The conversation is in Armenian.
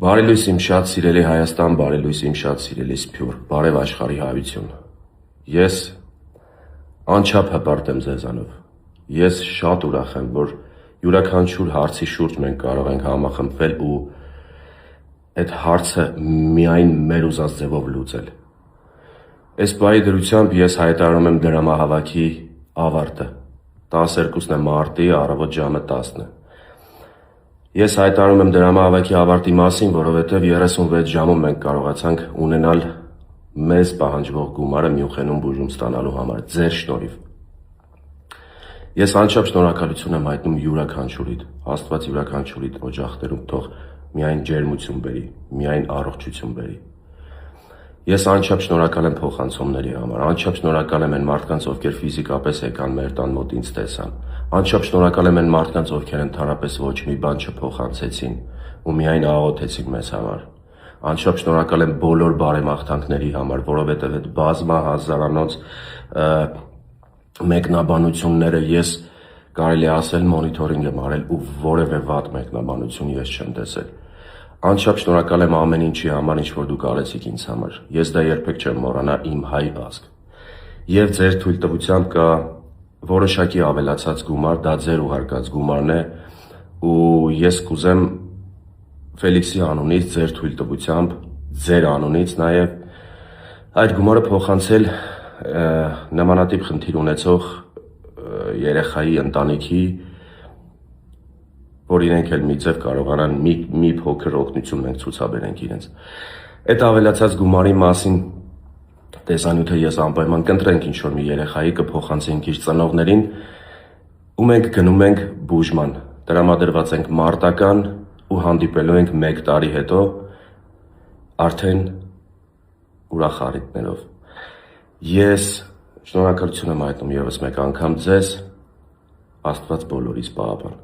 Բարի լույս իմ շատ սիրելի Հայաստան, բարի լույս իմ շատ սիրելի Սփյուռք, բարև աշխարհի հայություն։ Ես անչափ հպարտ եմ ձեզանով։ Ես շատ ուրախ եմ, որ յուրաքանչյուր հարցի շուրջ մենք կարող ենք համախմբվել ու այդ հարցը միայն մեր ուզած ձևով լուծել։ Այս բայի դրությամբ ես հայտարարում եմ դրամահավաքի ավարտը։ 12 մարտի առավոտ ժամը 10-ն է։ Ես հայտարարում եմ դրամահավաքի ավարտի մասին, որովհետև 36 ժամում մենք կարողացանք ունենալ մեզ պահանջվող գումարը Մյունխենում բուժում ստանալու համար, ձեր շնորհիվ։ Ես անչափ շնորհակալություն եմ հայտնում յուրաքանչյուրիդ, Աստված յուրաքանչյուրիդ օջախներում թող միայն ջերմություն բերի, միայն առողջություն բերի։ Ես անչափ շնորհակալ եմ փոխանցումների համար, անչափ շնորհակալ եմ այն մարդկանց, ովքեր ֆիզիկապես եկան մեր տան մոտ ինձ տեսան, անչափ շնորհակալ եմ այն մարդկանց, ովքեր ընդհանրապես ոչ մի բան չփոխանցեցին ու միայն աղոթեցին մեզ համար, անչափ շնորհակալ եմ բոլոր բարեմաղթանքների համար, որովհետև այդ բազմա հազարանոց մեկնաբանությունները ես կարելի ասել մոնիթորինգ եմ արել ու որևէ վատ մեկնաբանություն ես չեմ տեսել։ Անչափ շնորհակալ եմ ամեն ինչի համար, ինչ որ դուք արեցիք ինձ համար։ Ես դա երբեք չեմ մոռանա, իմ հայ ազգ։ Եվ ձեր թույլտվությամբ կա որոշակի ավելացած գումար, դա ձեր ուղարկած գումարն է, ու ես կուզեմ Ֆելիքսի անունից, ձեր թույլտվությամբ, ձեր անունից նաև այդ գումարը փոխանցել նմանատիպ խնդիր ունեցող երեխայի ընտանիքի, որ իրենք էլ մի ձև կարողանան մի փոքր օգնություն մենք ցուցաբերենք իրենց։ Այդ ավելացած գումարի մասին տեսանյութը ես անպայման կընտրենք ինչ-որ մի երեխայի, կփոխանցենք իր ծնողներին ու մենք գնում ենք բուժման, տրամադրված ենք մարտական ու հանդիպելու ենք 1 տարի հետո արդեն ուրախ առիթներով։ Ես շնորհակալություն եմ հայտնում ևս մեկ անգամ ձեզ, Աստված բոլորիս պահապան։